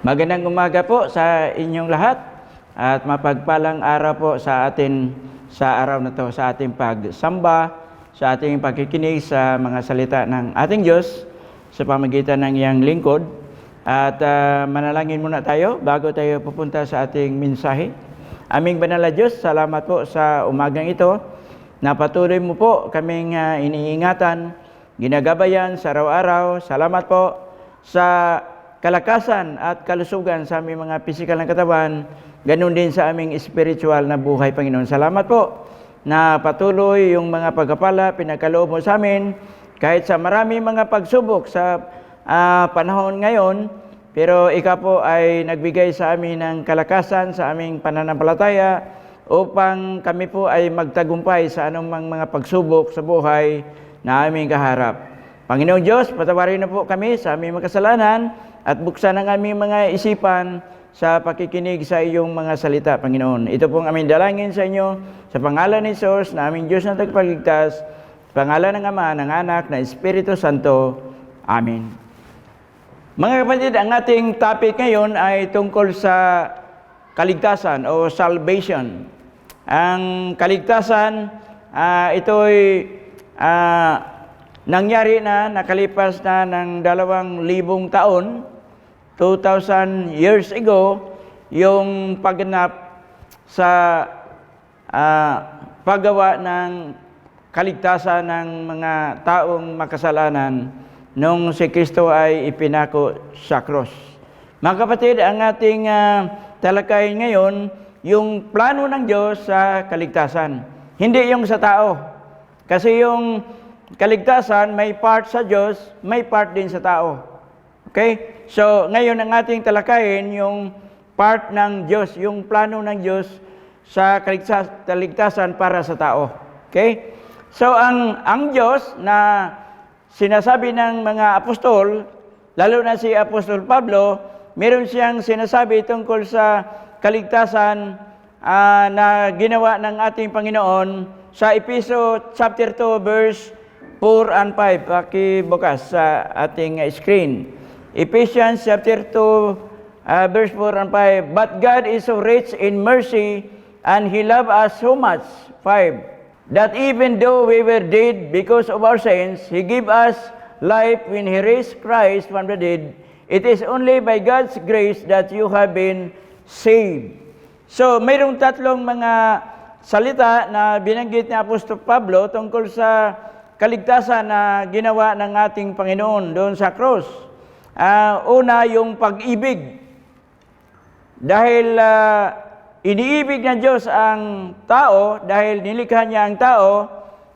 Magandang umaga po sa inyong lahat at mapagpalang araw po sa atin sa araw na to, sa ating pagsamba, sa ating pagkikinig sa mga salita ng ating Diyos sa pamagitan ng iyang lingkod. At manalangin muna tayo bago tayo pupunta sa ating mensahe. Aming banal na Diyos, salamat po sa umagang ito na patuloy mo po kaming iniingatan, ginagabayan sa araw-araw. Salamat po sa kalakasan at kalusugan sa aming mga pisikal na katawan, ganun din sa aming spiritual na buhay, Panginoon. Salamat po na patuloy yung mga pagkapala, pinagkaloob mo sa amin, kahit sa marami mga pagsubok sa panahon ngayon, pero ikaw po ay nagbigay sa amin ng kalakasan sa aming pananampalataya upang kami po ay magtagumpay sa anumang mga pagsubok sa buhay na aming kaharap. Panginoong Diyos, patawarin na po kami sa aming mga kasalanan at buksan ang aming mga isipan sa pakikinig sa iyong mga salita, Panginoon. Ito pong aming dalangin sa inyo, sa pangalan ni Jesus, na aming Diyos na tagapagligtas, sa pangalan ng Ama, ng Anak, ng Espiritu Santo. Amen. Mga kapatid, ang ating topic ngayon ay tungkol sa kaligtasan o salvation. Ang kaligtasan, ito'y nangyari na, nakalipas na ng 2,000 taon, 2,000 years ago, yung pagganap sa paggawa ng kaligtasan ng mga taong makasalanan nung si Kristo ay ipinako sa cross. Mga kapatid, ang ating talakayin ngayon, yung plano ng Diyos sa kaligtasan. Hindi yung sa tao. Kasi yung kaligtasan, may part sa Diyos, may part din sa tao. Okay? So, ngayon ang ating talakayin, yung part ng Diyos, yung plano ng Diyos sa kaligtasan para sa tao. Okay? So, ang Diyos na sinasabi ng mga apostol, lalo na si Apostol Pablo, meron siyang sinasabi tungkol sa kaligtasan na ginawa ng ating Panginoon sa Efeso chapter 2 verse 4 and 5. Pakibukas sa ating screen. Ephesians chapter 2 verse 4 and 5. But God is so rich in mercy, and He loved us so much, 5, that even though we were dead because of our sins, He gave us life when He raised Christ from the dead. It is only by God's grace that you have been saved. So, mayroong tatlong mga salita na binanggit ni Apostol Pablo tungkol sa kaligtasan na ginawa ng ating Panginoon doon sa cross. Una, yung pag-ibig. Dahil iniibig ng Diyos ang tao, dahil nilikha niya ang tao,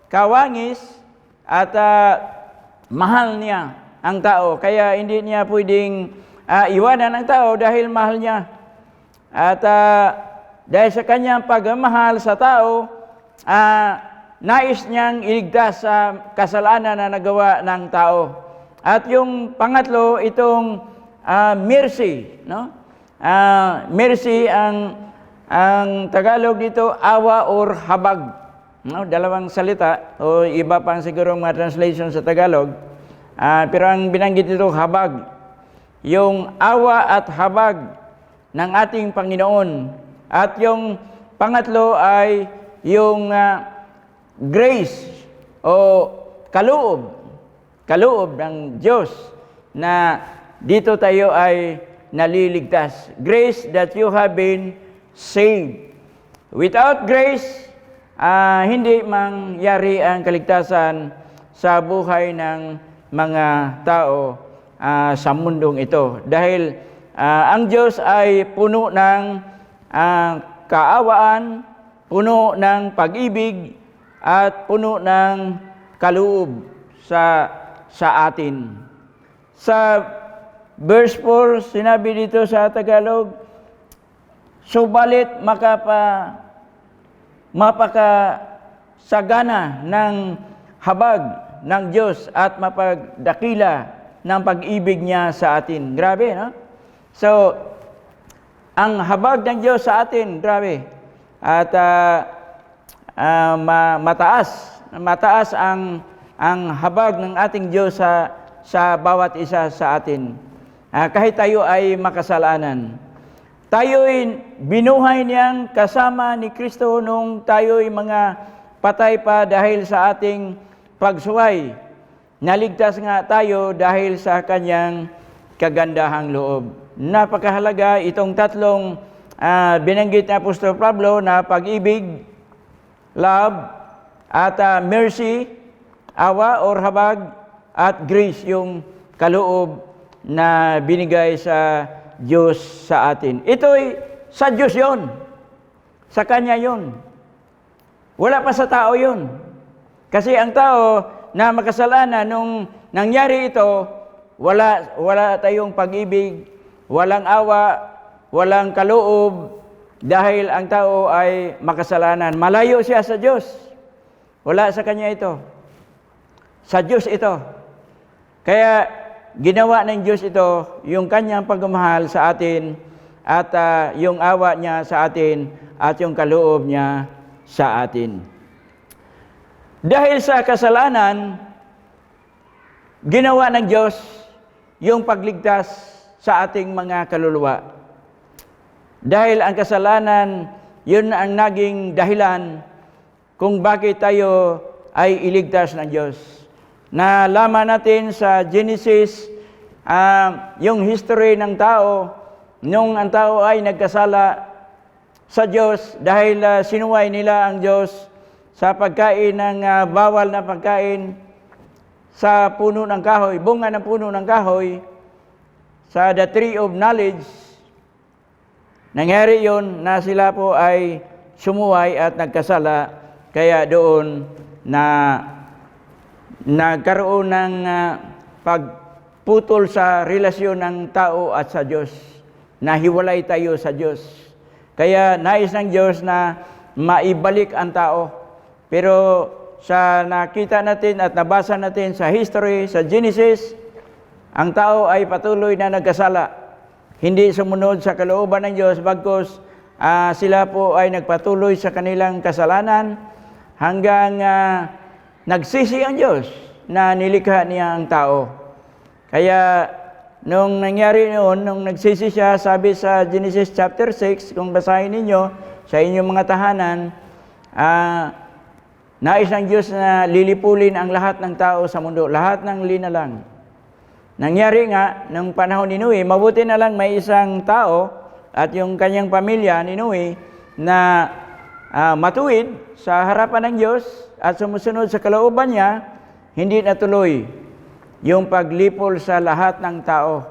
kawangis, at mahal niya ang tao. Kaya hindi niya pwedeng iwanan ang tao dahil mahal niya. At dahil sa kanyang pagmamahal sa tao, nais niyang iligtas sa kasalanan na nagawa ng tao. At yung pangatlo, itong mercy, no? Mercy ang Tagalog dito, awa or habag. No? Dalawang salita o iba pang siguro mga translation sa Tagalog. Pero ang binanggit dito, habag. Yung awa at habag ng ating Panginoon. At yung pangatlo ay yung grace o kaloob ng Diyos na dito tayo ay naliligtas. Grace that you have been saved. Without grace, hindi mangyari ang kaligtasan sa buhay ng mga tao sa mundong ito. Dahil ang Diyos ay puno ng kaawaan, puno ng pag-ibig, at puno ng kaloob sa atin. Sa verse 4, sinabi dito sa Tagalog, subalit mapakasagana ng habag ng Diyos at mapagdakila ng pag-ibig niya sa atin. Grabe, no? So, ang habag ng Diyos sa atin, grabe. At mataas ang habag ng ating Diyos sa bawat isa sa atin. kahit tayo ay makasalanan. Tayo'y binuhay niyang kasama ni Kristo nung tayo'y mga patay pa dahil sa ating pagsuway. Naligtas nga tayo dahil sa kanyang kagandahang loob. Napakahalaga itong tatlong binanggit ni Apostol Pablo na pag-ibig, love, at mercy, awa or habag, at grace, yung kaloob na binigay sa Diyos sa atin. Ito'y sa Diyos yon, sa Kanya yon. Wala pa sa tao yon. Kasi ang tao na makasalanan, nung nangyari ito, wala tayong pag-ibig, walang awa, walang kaloob, dahil ang tao ay makasalanan. Malayo siya sa Diyos. Wala sa Kanya ito. Sa Diyos ito. Kaya ginawa ng Diyos ito, yung Kanyang pagmamahal sa atin, at yung awa niya sa atin, at yung kaloob niya sa atin. Dahil sa kasalanan, ginawa ng Diyos yung pagligtas sa ating mga kaluluwa. Dahil ang kasalanan, yun ang naging dahilan kung bakit tayo ay iligtas ng Diyos. Nalaman natin sa Genesis, yung history ng tao, nung ang tao ay nagkasala sa Diyos dahil sinuway nila ang Diyos sa pagkain ng bawal na pagkain sa puno ng kahoy, bunga ng puno ng kahoy, sa the tree of knowledge. Nangyari yon na sila po ay sumuway at nagkasala, kaya doon na nagkaroon ng pagputol sa relasyon ng tao at sa Diyos. Nahiwalay tayo sa Diyos. Kaya nais ng Diyos na maibalik ang tao. Pero sa nakita natin at nabasa natin sa history, sa Genesis, ang tao ay patuloy na nagkasala. Hindi sumunod sa kalooban ng Diyos, bagkus sila po ay nagpatuloy sa kanilang kasalanan hanggang nagsisi ang Diyos na nilikha niya ang tao. Kaya nung nangyari noon, nung nagsisi siya, sabi sa Genesis chapter 6, kung basahin ninyo sa inyong mga tahanan, nais ng Diyos na lilipulin ang lahat ng tao sa mundo, lahat ng linalang. Nangyari nga, nung panahon ni Noe, mabuti na lang may isang tao at yung kanyang pamilya ni Noe na matuwid sa harapan ng Diyos at sumusunod sa kalooban niya, hindi natuloy yung paglipol sa lahat ng tao.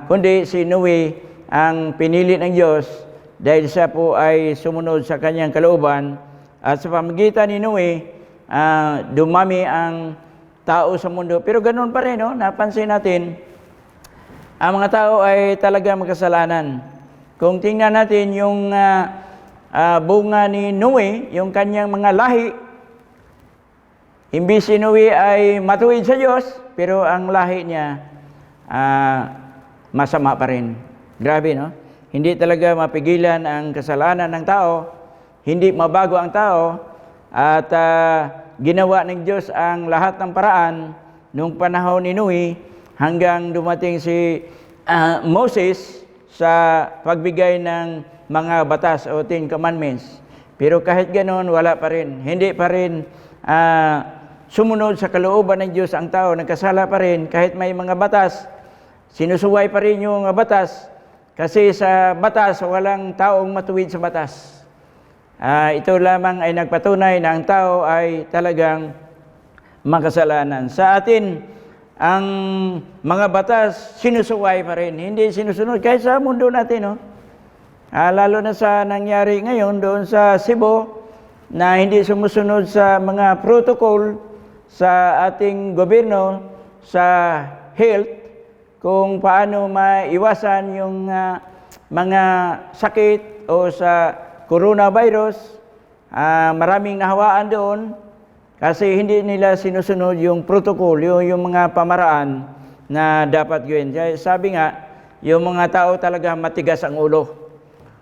Kundi si Noe ang pinili ng Diyos dahil siya po ay sumunod sa kanyang kalooban, at sa pamagitan ni Noe, dumami ang tao sa mundo. Pero ganoon pa rin, no? Napansin natin, ang mga tao ay talaga makasalanan. Kung tingnan natin yung bunga ni Noe, yung kanyang mga lahi, imbis si Noe ay matuwid sa Diyos, pero ang lahi niya masama pa rin. Grabe, no? Hindi talaga mapigilan ang kasalanan ng tao, hindi mabago ang tao, at ginawa ng Diyos ang lahat ng paraan nung panahon ni Noe hanggang dumating si Moses sa pagbigay ng mga batas o 10 Commandments. Pero kahit ganoon, wala pa rin. Hindi pa rin sumunod sa kalooban ng Diyos ang tao, nagkasala pa rin. Kahit may mga batas, sinusuway pa rin yung batas. Kasi sa batas, walang taong matuwid sa batas. Ito lamang ay nagpatunay na ang tao ay talagang makasalanan. Sa atin, ang mga batas, sinusuway pa rin. Hindi sinusunod. Kahit sa mundo natin, no? Lalo na sa nangyari ngayon doon sa Cebu, na hindi sumusunod sa mga protocol sa ating gobyerno, sa health, kung paano maiwasan yung mga sakit o sa coronavirus. Maraming nahawaan doon kasi hindi nila sinusunod yung protocol, yung mga pamaraan na dapat gawin. Sabi nga, yung mga tao talaga matigas ang ulo.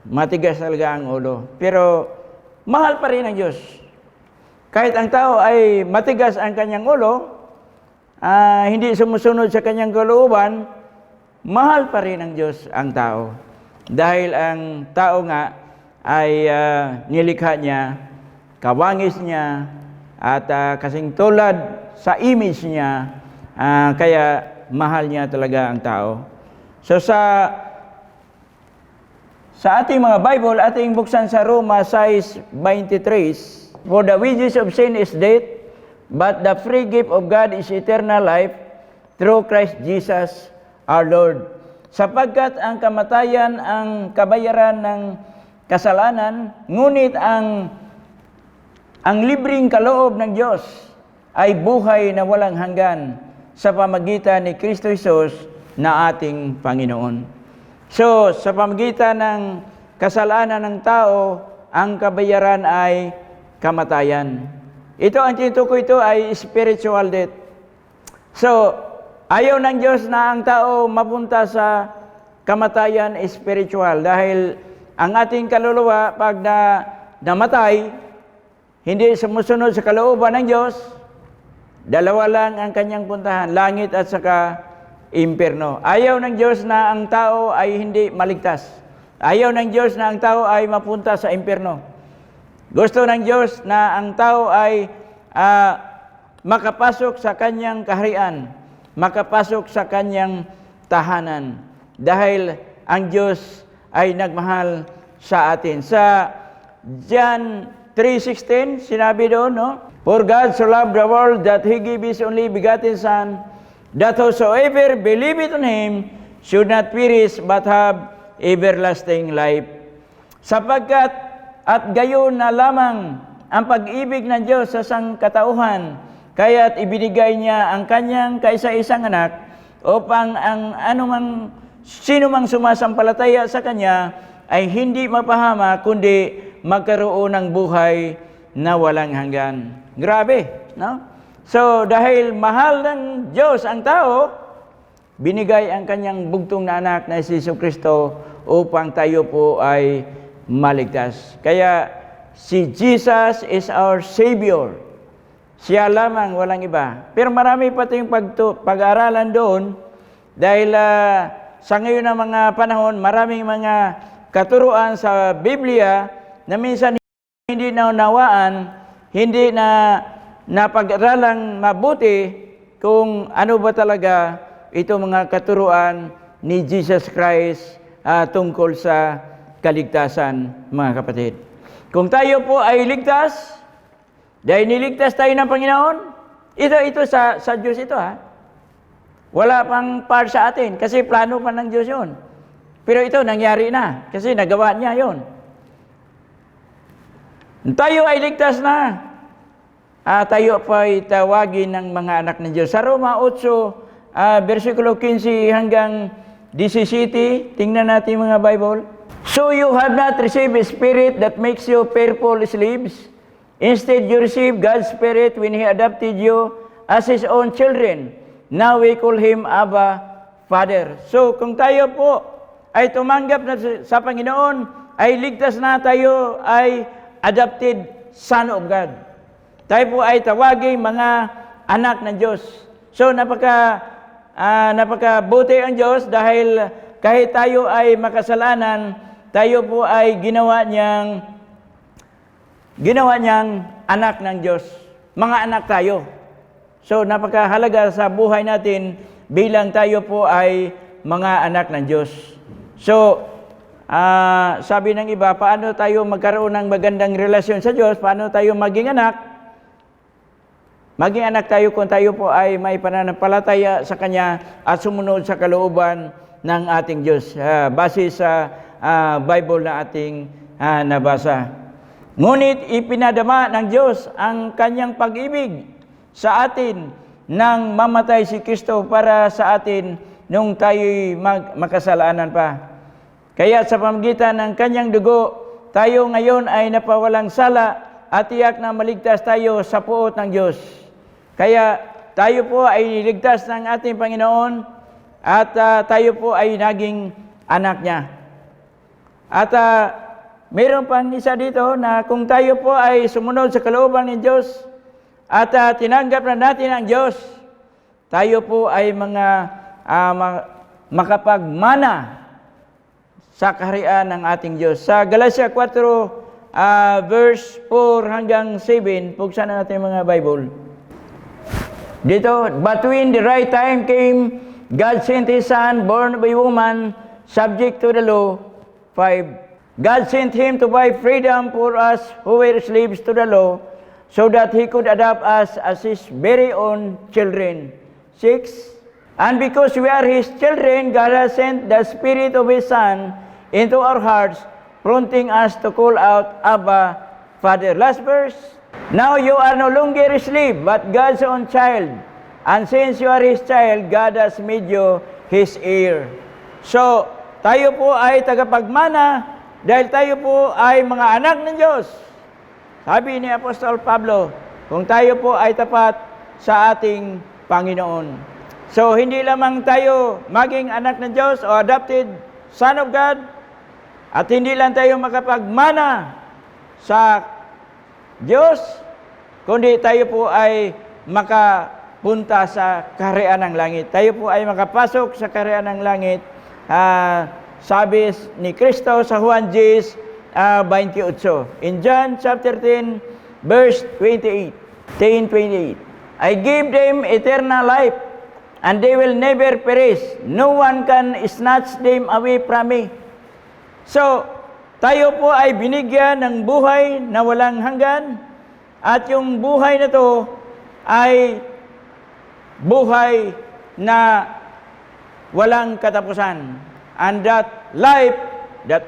Matigas talaga ang ulo. Pero mahal pa rin ang Diyos. Kahit ang tao ay matigas ang kanyang ulo, hindi sumusunod sa kanyang kalooban, mahal pa rin ng Diyos ang tao. Dahil ang tao nga ay nilikha niya, kawangis niya, at kasing tulad sa image niya, kaya mahal niya talaga ang tao. So sa ating mga Bible, ating buksan sa Roma 6:23, "For the wages of sin is death, but the free gift of God is eternal life through Christ Jesus our Lord." Sapagkat ang kamatayan ang kabayaran ng kasalanan, ngunit ang libreng kaloob ng Diyos ay buhay na walang hanggan sa pamagitan ni Kristo Jesus na ating Panginoon. So, sa pamagitan ng kasalanan ng tao, ang kabayaran ay kamatayan. Ito, ang tinutukoy ito ay spiritual death. So, ayaw ng Diyos na ang tao mapunta sa kamatayan spiritual dahil ang ating kaluluwa pag namatay, hindi sumusunod sa kalooban ng Diyos, dalawa lang ang kanyang puntahan, langit at saka impyerno. Ayaw ng Diyos na ang tao ay hindi maligtas. Ayaw ng Diyos na ang tao ay mapunta sa impyerno. Gusto ng Diyos na ang tao ay makapasok sa kanyang kaharian, makapasok sa kanyang tahanan dahil ang Diyos ay nagmahal sa atin. Sa John 3:16, sinabi doon, no? "For God so loved the world that He gave His only begotten Son, that whosoever believeth on Him should not perish but have everlasting life." Sapagkat at gayon na lamang ang pag-ibig ng Diyos sa sangkatauhan, kaya't ibinigay niya ang kanyang kaisa-isang anak upang ang sino mang sumasampalataya sa kanya ay hindi mapahama kundi magkaroon ng buhay na walang hanggan. Grabe, no? So, dahil mahal ng Diyos ang tao, binigay ang kanyang bugtong na anak na si Jesucristo upang tayo po ay maligtas. Kaya, si Jesus is our Savior. Siya lamang, walang iba. Pero marami pa tayong pag-aaralan doon dahil sa ngayon ng mga panahon, maraming mga katuruan sa Biblia na minsan hindi naunawaan, hindi napag-aralang mabuti kung ano ba talaga ito mga katuruan ni Jesus Christ tungkol sa kaligtasan, mga kapatid. Kung tayo po ay ligtas, dahil niligtas tayo ng Panginoon, ito sa Diyos ito Wala pang par sa atin kasi plano pa ng Diyos yun. Pero ito nangyari na kasi nagawa niya yun. Tayo ay ligtas na. Tayo pa ay tawagin ng mga anak ng Diyos. Sa Roma 8, versikulo 15 hanggang 17, tingnan natin mga Bible. "So you have not received a spirit that makes you fearful slaves. Instead, you received God's Spirit when He adopted you as His own children. Now we call Him Abba, Father." So, kung tayo po ay tumanggap na sa Panginoon, ay ligtas na, tayo ay adopted Son of God. Tayo po ay tawagin mga anak ng Diyos. So, napakabuti ang Diyos dahil kahit tayo ay makasalanan, tayo po ay ginawa niyang anak ng Diyos. Mga anak tayo. So, napakahalaga sa buhay natin bilang tayo po ay mga anak ng Diyos. So, sabi ng iba, paano tayo magkaroon ng magandang relasyon sa Diyos? Paano tayo maging anak? Maging anak tayo kung tayo po ay may pananampalataya sa Kanya at sumunod sa kalooban ng ating Diyos. Base sa Bible na ating nabasa. Ngunit ipinadama ng Diyos ang Kanyang pag-ibig sa atin nang mamatay si Kristo para sa atin nung tayo'y makasalanan pa. Kaya sa pamamagitan ng Kanyang dugo, tayo ngayon ay napawalang sala at tiyak na maligtas tayo sa puot ng Diyos. Kaya tayo po ay niligtas ng ating Panginoon at tayo po ay naging anak niya. At mayroon pang isa dito na kung tayo po ay sumunod sa kalooban ng Diyos at tinanggap na natin ang Diyos, tayo po ay makapagmana sa kaharian ng ating Diyos. Sa Galatia 4, verse 4 hanggang 7, buksan na natin mga Bible. Dito, but when the right time came, God sent His Son, born of a woman, subject to the law. 5. God sent Him to buy freedom for us who were slaves to the law, so that He could adopt us as His very own children. 6. And because we are His children, God has sent the Spirit of His Son into our hearts, prompting us to call out, Abba, Father. Last verse. Now you are no longer a slave, but God's own child. And since you are His child, God has made you His heir. So, tayo po ay tagapagmana dahil tayo po ay mga anak ng Diyos. Sabi ni Apostol Pablo, kung tayo po ay tapat sa ating Panginoon. So, hindi lamang tayo maging anak ng Diyos o adopted son of God, at hindi lang tayo makapagmana sa Diyos, kundi tayo po ay makapunta sa kaharian ng langit. Tayo po ay makapasok sa kaharian ng langit. Sabi ni Kristo sa Juan 10:28. In John chapter 10, verse 28. 10:28. I give them eternal life, and they will never perish. No one can snatch them away from me. So, tayo po ay binigyan ng buhay na walang hanggan, at yung buhay na to ay buhay na walang katapusan. And that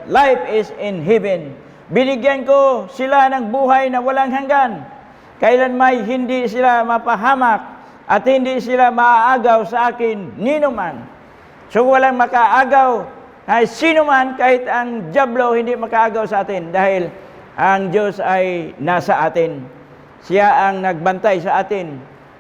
life is in heaven. Binigyan ko sila ng buhay na walang hanggan. Kailan may hindi sila mapahamak at hindi sila maaagaw sa akin ninuman. So walang makaagaw na sino man, kahit ang dyablo hindi makaagaw sa atin dahil ang Diyos ay nasa atin. Siya ang nagbantay sa atin.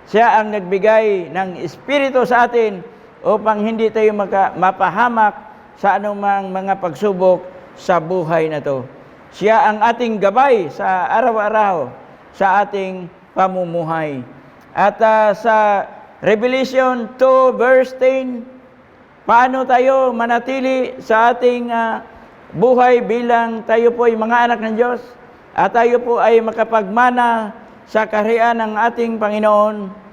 Siya ang nagbigay ng Espiritu sa atin upang hindi tayo mapahamak sa anumang mga pagsubok sa buhay na to. Siya ang ating gabay sa araw-araw sa ating pamumuhay. At sa Revelation 2 verse 10, paano tayo manatili sa ating buhay bilang tayo po ay mga anak ng Diyos at tayo po ay makapagmana sa kaharian ng ating Panginoon?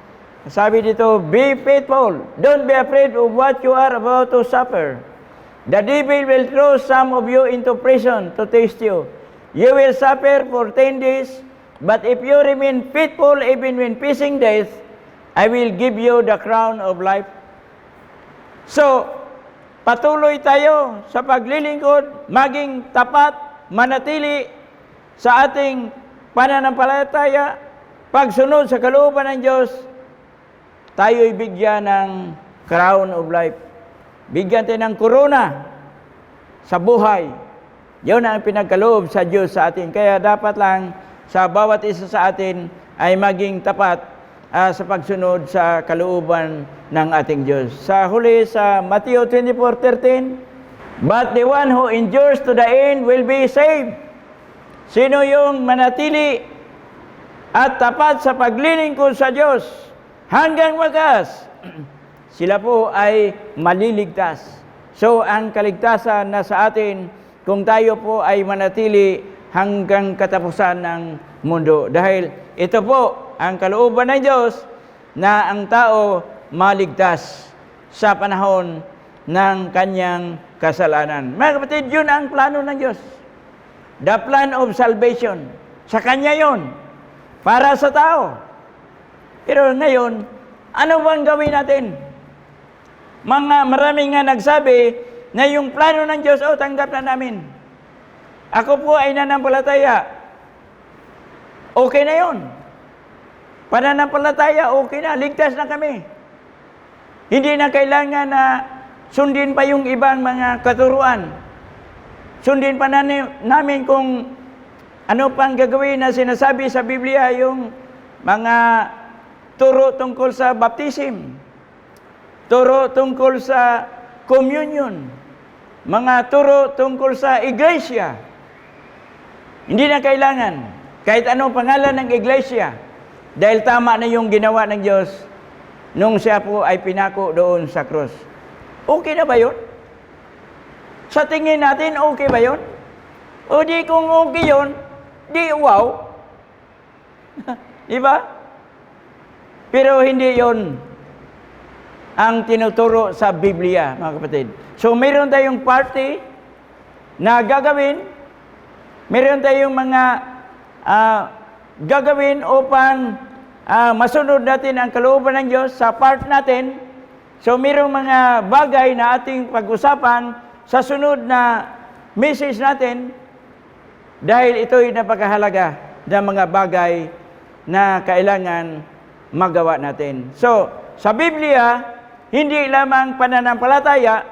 Sabi dito, be faithful. Don't be afraid of what you are about to suffer. The devil will throw some of you into prison to test you. You will suffer for 10 days, but if you remain faithful even when facing death, I will give you the crown of life. So, patuloy tayo sa paglilingkod, maging tapat, manatili sa ating pananampalataya, pagsunod sa kalooban ng Diyos, tayo'y bigyan ng crown of life. Bigyan tayo ng korona sa buhay. Yun ang pinagkaloob sa Diyos sa atin. Kaya dapat lang sa bawat isa sa atin ay maging tapat sa pagsunod sa kalooban ng ating Diyos. Sa huli sa Matthew 24:13, but the one who endures to the end will be saved. Sino yung manatili at tapat sa paglilingkod sa Diyos hanggang wagas, sila po ay maliligtas. So, ang kaligtasan na sa atin kung tayo po ay manatili hanggang katapusan ng mundo. Dahil ito po ang kalooban ng Diyos na ang tao maligtas sa panahon ng kanyang kasalanan. Mga kapatid, yun ang plano ng Diyos. The plan of salvation. Sa Kanya yun. Para sa tao. Pero ngayon, ano bang gawin natin? Marami nga nagsabi na yung plano ng Diyos, tanggap na namin. Ako po ay nanampalataya. Okay na yun. Pananampalataya, okay na. Ligtas na kami. Hindi na kailangan na sundin pa yung ibang mga katuruan. Sundin pa namin kung ano pang gagawin na sinasabi sa Biblia, yung mga turo tungkol sa baptism, turo tungkol sa communion, mga turo tungkol sa iglesia. Hindi na kailangan kahit anong pangalan ng iglesia dahil tama na yung ginawa ng Diyos nung siya po ay pinako doon sa krus. Okay na ba yun? Sa tingin natin, okay ba yun? O di kung okay yun, di wow. Di ba? Pero hindi yun ang tinuturo sa Biblia, mga kapatid. So, meron tayong party na gagawin, meron tayong mga gagawin upang masunod natin ang kalooban ng Diyos sa part natin. So, merong mga bagay na ating pag-usapan sa sunod na message natin dahil ito'y napakahalaga na mga bagay na kailangan magawa natin. So, sa Biblia, hindi lamang pananampalataya,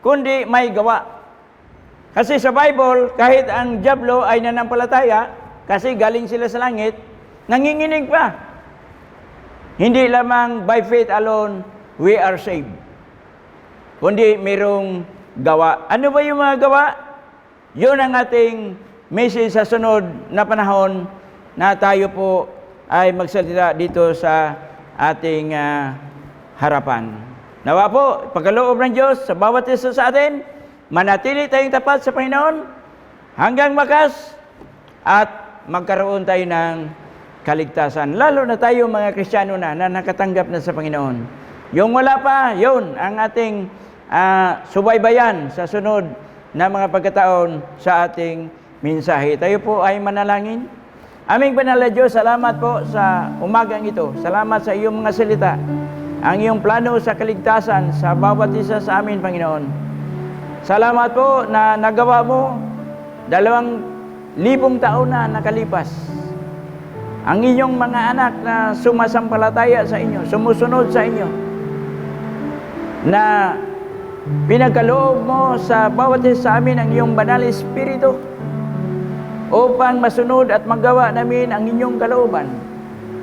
kundi may gawa. Kasi sa Bible, kahit ang dyablo ay nanampalataya, kasi galing sila sa langit, nanginginig pa. Hindi lamang by faith alone, we are saved. Kundi mayroong gawa. Ano ba yung mga gawa? Yun ang ating message sa sunod na panahon na tayo po ay magsalita dito sa ating harapan. Nawa po, pagkaloob ng Diyos sa bawat isa sa atin, manatili tayong tapat sa Panginoon hanggang wakas at magkaroon tayo ng kaligtasan. Lalo na tayo mga Kristiyano na nakatanggap na sa Panginoon. Yung wala pa, yun ang ating subaybayan sa sunod na mga pagkataon sa ating mensahe. Tayo po ay manalangin. Aming banal na Diyos, salamat po sa umagang ito. Salamat sa iyong mga salita. Ang iyong plano sa kaligtasan sa bawat isa sa amin, Panginoon. Salamat po na nagawa mo 2,000 taon na nakalipas. Ang inyong mga anak na sumasampalataya sa inyo, sumusunod sa inyo, na pinagkaloob mo sa bawat isa sa amin ang iyong banal Espiritu upang masunod at magawa namin ang inyong kalooban.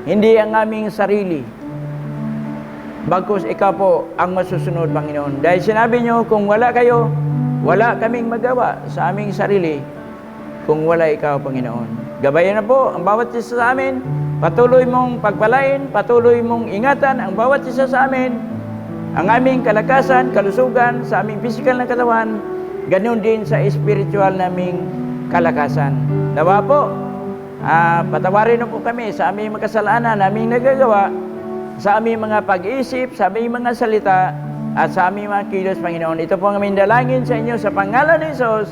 Hindi ang aming sarili, bagkus ikaw po ang masusunod, Panginoon. Dahil sinabi nyo, kung wala kayo, wala kaming magawa sa aming sarili kung wala ikaw, Panginoon. Gabayan na po ang bawat isa sa amin. Patuloy mong pagpalain, patuloy mong ingatan ang bawat isa sa amin, ang aming kalakasan, kalusugan, sa aming physical na katawan, ganun din sa spiritual naming kalakasan. Nawa po, patawarin na po kami sa aming makasalanan naming nagagawa, sa aming mga pag-iisip, sa aming mga salita, at sa aming mga kilos, Panginoon. Ito po ang aming dalangin sa inyo sa pangalan ni Jesus,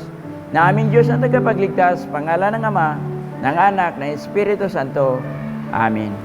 na aming Diyos ang tagapagligtas, pangalan ng Ama, ng Anak, ng Espiritu Santo. Amen.